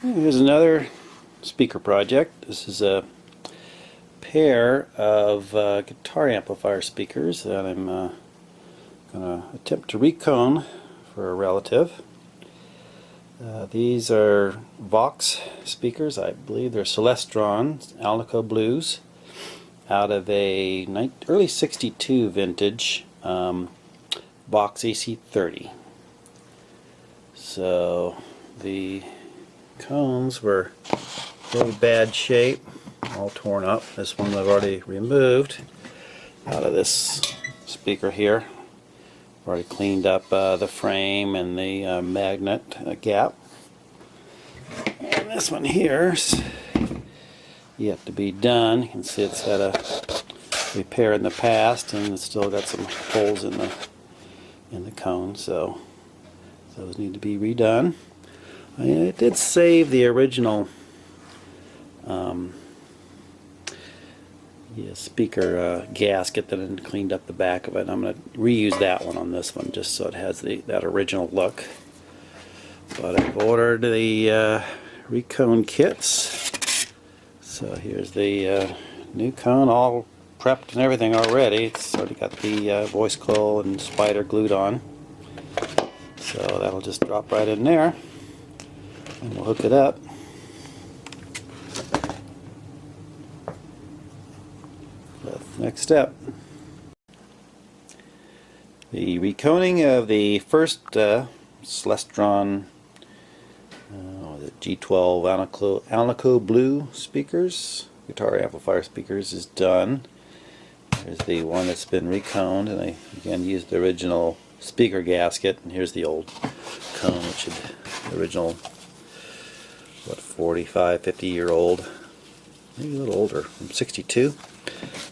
Here's another speaker project. This is a pair of guitar amplifier speakers that I'm going to attempt to recone for a relative. These are Vox speakers. I believe they're Celestion Alnico Blues out of a early '62 vintage Vox AC 30. So the cones were really bad shape, all torn up. This one I've already removed out of this speaker here. I've already cleaned up the frame and the magnet gap. And this one here's yet to be done. You can see it's had a repair in the past, and it's still got some holes in the cone, so those need to be redone. It did save the original speaker gasket that I cleaned up the back of it. I'm going to reuse that one on this one just so it has that original look. But I've ordered the recone kits. So here's the new cone, all prepped and everything already. It's already got the voice coil and spider glued on. So that'll just drop right in there, and we'll hook it up. That's the next step. The reconing of the first Celestion G12 Alnico Blue speakers, guitar amplifier speakers, is done. Here's the one that's been reconed, and I again used the original speaker gasket, and here's the old cone, which is the original, what, 45, 50-year-old, maybe a little older, from '62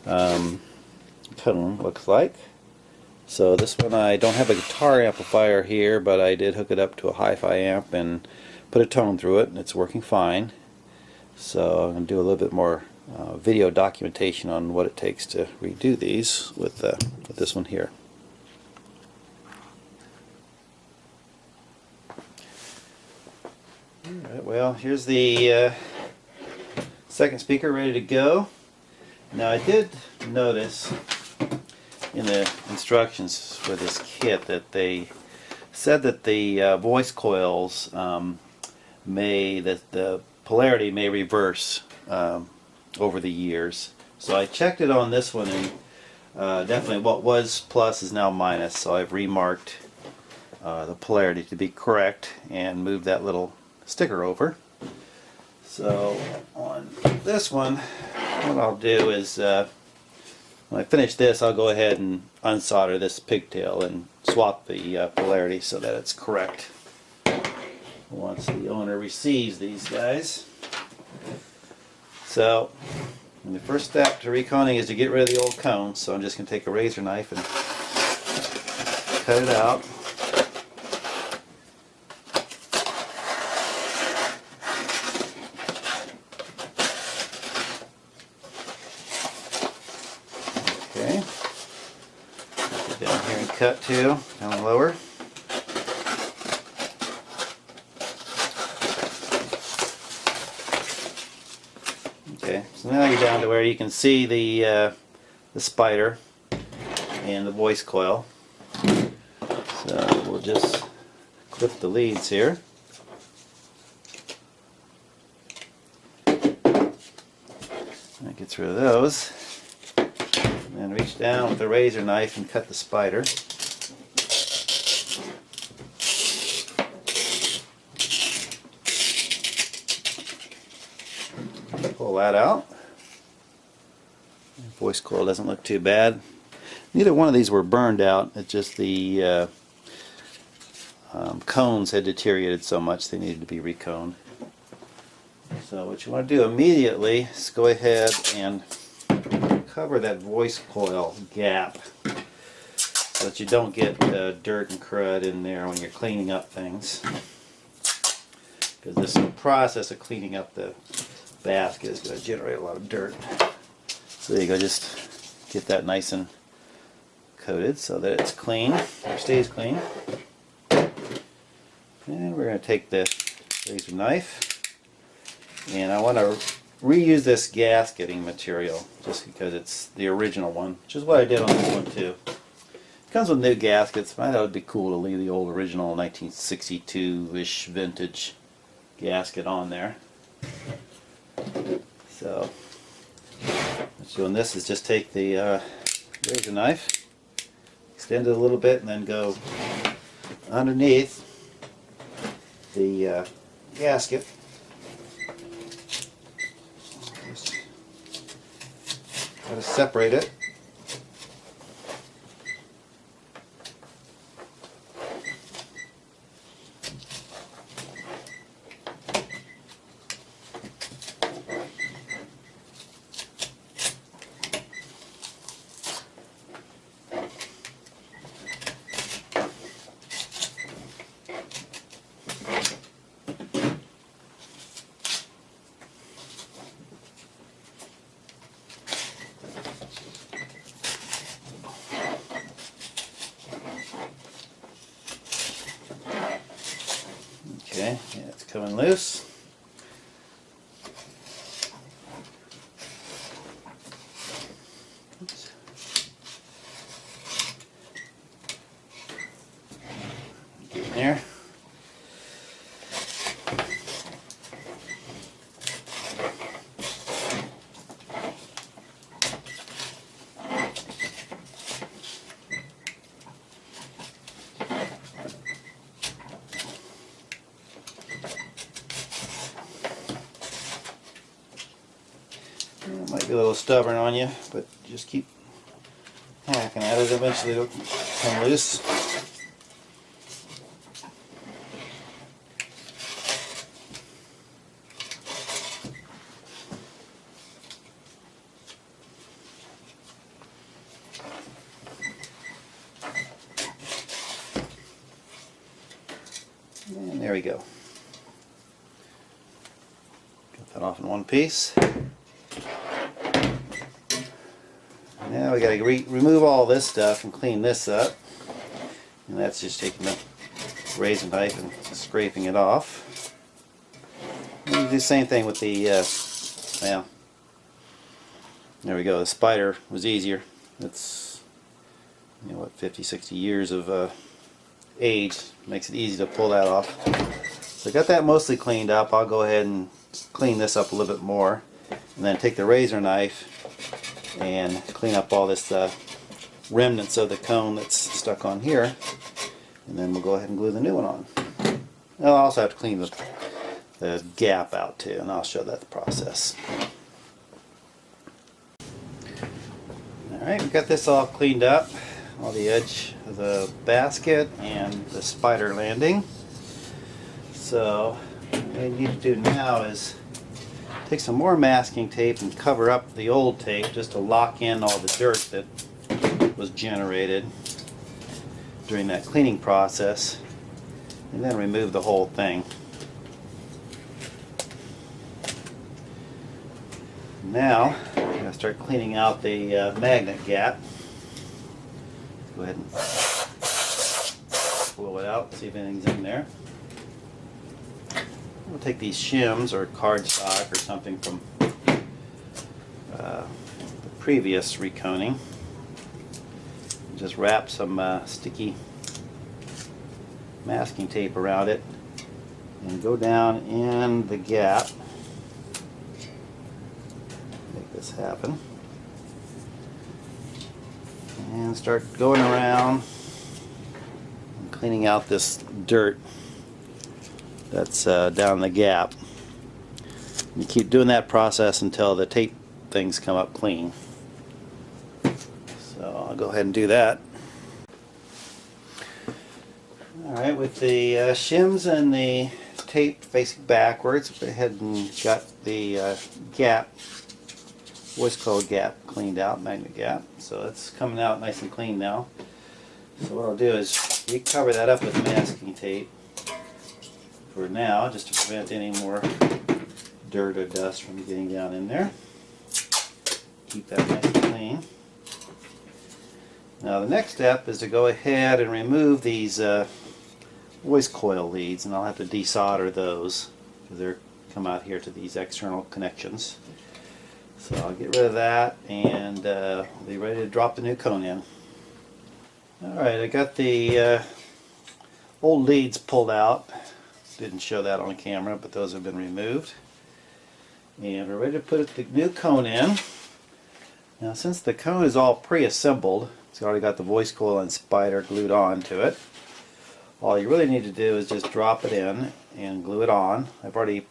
cone looks like. So this one, I don't have a guitar amplifier here, but I did hook it up to a hi-fi amp and put a tone through it, and it's working fine. So I'm going to do a little bit more video documentation on what it takes to redo these with this one here. Alright, well, here's the second speaker ready to go. Now, I did notice in the instructions for this kit that they said that the voice coils the polarity may reverse over the years. So I checked it on this one, and definitely what was plus is now minus. So I've remarked the polarity to be correct and moved that little sticker over. So on this one, what I'll do is when I finish this, I'll go ahead and unsolder this pigtail and swap the polarity so that it's correct once the owner receives these guys. So the first step to reconing is to get rid of the old cone. So I'm just going to take a razor knife and cut it out. Okay. Down here and cut too, down lower. Okay, so now you're down to where you can see the spider and the voice coil. So we'll just clip the leads here. That gets rid of those. And then reach down with the razor knife and cut the spider. Pull that out. Voice coil doesn't look too bad. Neither one of these were burned out. It's just the cones had deteriorated so much they needed to be reconed. So what you want to do immediately is go ahead and cover that voice coil gap so that you don't get dirt and crud in there when you're cleaning up things. Because this process of cleaning up the basket is going to generate a lot of dirt. So there you go, just get that nice and coated so that it's clean, or stays clean. And we're going to take the razor knife And I want to reuse this gasketing material just because it's the original one, which is what I did on this one too. It comes with new gaskets, but I thought it would be cool to leave the old original 1962-ish vintage gasket on there. So what's doing this is just take the razor knife, extend it a little bit, and then go underneath the gasket. Just try to separate it. Okay, yeah, it's coming loose. Oops. Get in there. It might be a little stubborn on you, but just keep hacking at it. Eventually it'll come loose. And there we go. Got that off in one piece. Now we got to remove all this stuff and clean this up, and that's just taking the razor knife and scraping it off. And do the same thing with the well, there we go. The spider was easier. It's, you know, what, 50-60 years of age makes it easy to pull that off. So I got that mostly cleaned up. I'll go ahead and clean this up a little bit more, and then take the razor knife and clean up all this remnants of the cone that's stuck on here, and then we'll go ahead and glue the new one on. I'll also have to clean the gap out too, and I'll show that the process. Alright, we've got this all cleaned up, all the edge of the basket and the spider landing. So what I need to do now is take some more masking tape and cover up the old tape just to lock in all the dirt that was generated during that cleaning process, and then remove the whole thing. Now I'm going to start cleaning out the magnet gap. Go ahead and blow it out, see if anything's in there. We'll take these shims or cardstock or something from the previous reconing. Just wrap some sticky masking tape around it and go down in the gap. Make this happen. And start going around and cleaning out this dirt that's down the gap. You keep doing that process until the tape things come up clean. So I'll go ahead and do that. Alright, with the shims and the tape facing backwards, go ahead and got the gap, voice coil gap cleaned out, magnet gap. So it's coming out nice and clean now. So what I'll do is recover that up with masking tape for now, just to prevent any more dirt or dust from getting down in there. Keep that nice and clean. Now the next step is to go ahead and remove these voice coil leads, and I'll have to desolder those because they're come out here to these external connections. So I'll get rid of that and be ready to drop the new cone in. Alright, I got the old leads pulled out. Didn't show that on camera, but those have been removed. And we're ready to put the new cone in. Now since the cone is all pre-assembled, it's already got the voice coil and spider glued on to it. All you really need to do is just drop it in and glue it on. I've already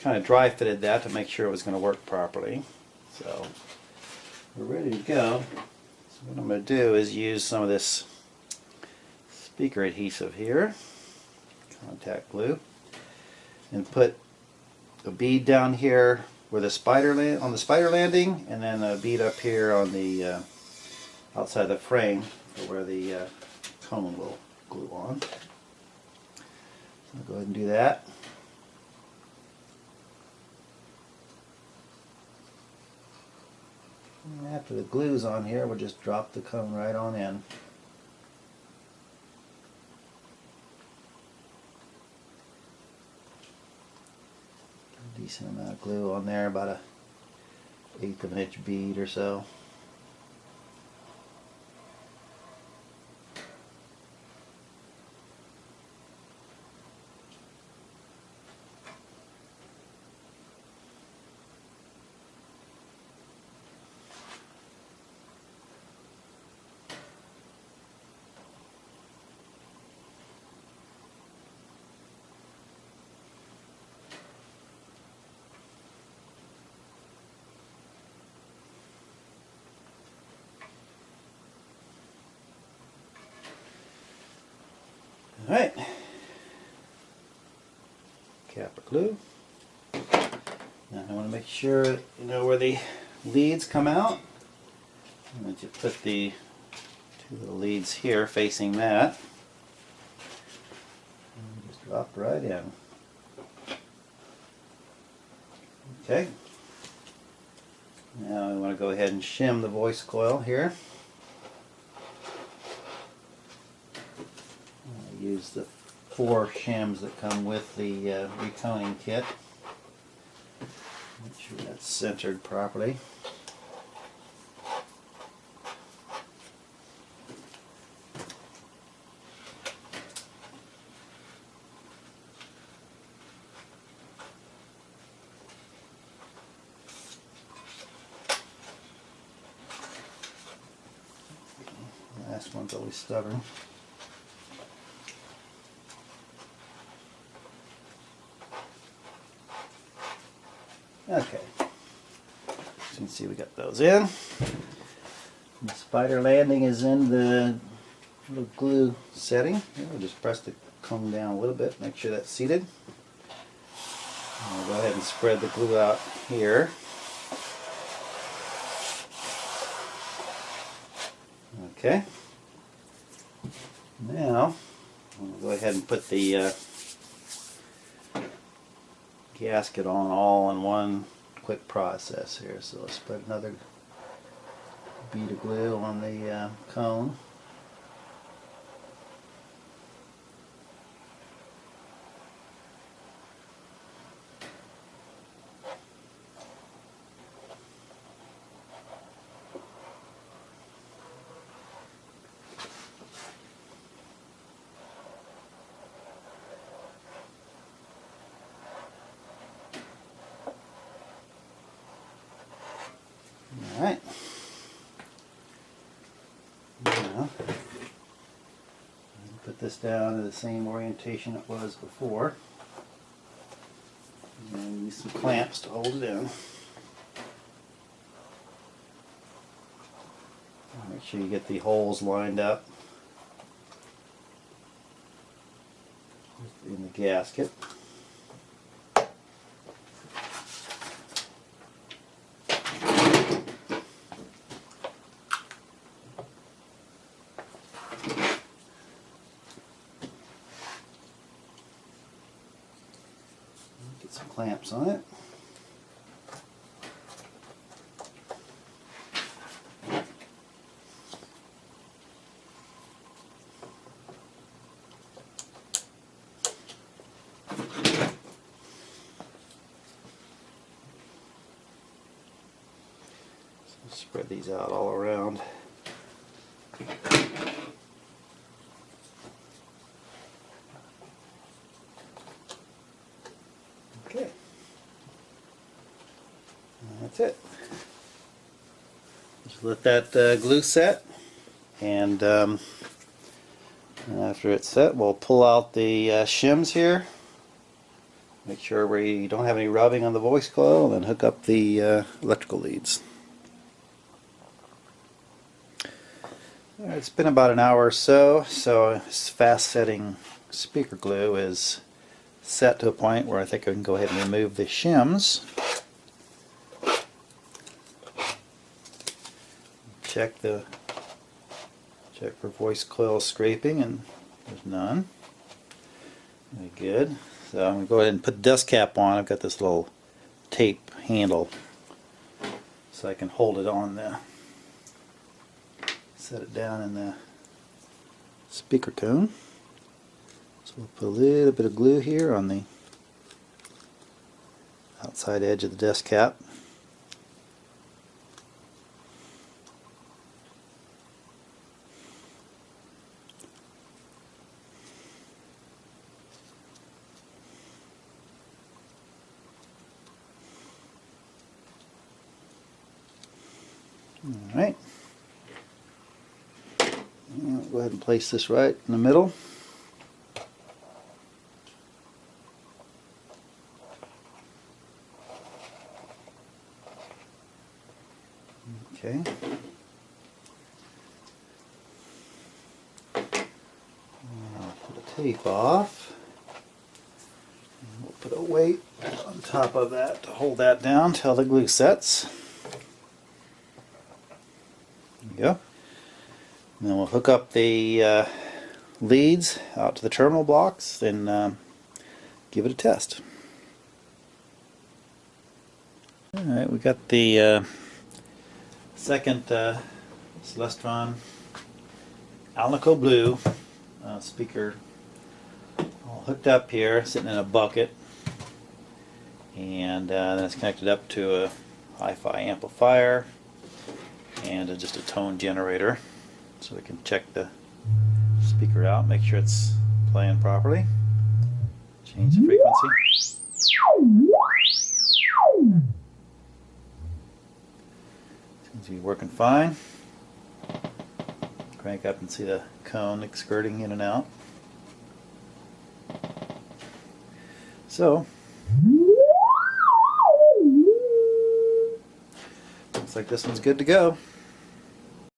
kind of dry fitted that to make sure it was going to work properly. So we're ready to go. So what I'm going to do is use some of this speaker adhesive here, contact glue, and put a bead down here where the spider on the spider landing, and then a bead up here on the outside the frame for where the cone will glue on. So I'll go ahead and do that. And after the glue's on here, we'll just drop the cone right on in. A decent amount of glue on there, about a 1/8 of an inch bead or so. Alright, cap of glue. Now I want to make sure you know where the leads come out. I'm going to put the two little leads here facing that. And just drop right in. Okay. Now I want to go ahead and shim the voice coil here. Use the 4 shims that come with the reconing kit. Make sure that's centered properly. The last one's always stubborn. Okay, so you can see we got those in. The spider landing is in the little glue setting. Here, we'll just press the cone down a little bit, make sure that's seated. And we'll go ahead and spread the glue out here. Okay. Now, we'll go ahead and put the gasket on all in one quick process here. So let's put another bead of glue on the cone. Alright, now put this down in the same orientation it was before, and use some clamps to hold it in. Make sure you get the holes lined up in the gasket. Get some clamps on it. Spread these out all around. Okay. And that's it. Just let that glue set, and after it's set, we'll pull out the shims here. Make sure we don't have any rubbing on the voice coil, and then hook up the electrical leads. It's been about an hour or so, this fast setting speaker glue is set to a point where I think I can go ahead and remove the shims. Check for voice coil scraping, and there's none. Very good. So I'm going to go ahead and put the dust cap on. I've got this little tape handle so I can hold it on the, set it down in the speaker cone. So we'll put a little bit of glue here on the outside edge of the dust cap. Alright, we'll go ahead and place this right in the middle. Okay. I'll put the tape off. And we'll put a weight on top of that to hold that down till the glue sets. There we go. And then we'll hook up the leads out to the terminal blocks and give it a test. Alright, we got the second Celestion Alnico Blue speaker all hooked up here, sitting in a bucket, and then it's connected up to a hi-fi amplifier and just a tone generator, so we can check the speaker out, make sure it's playing properly. Change the frequency. Seems to be working fine. Crank up and see the cone skirting in and out. So, looks like this one's good to go.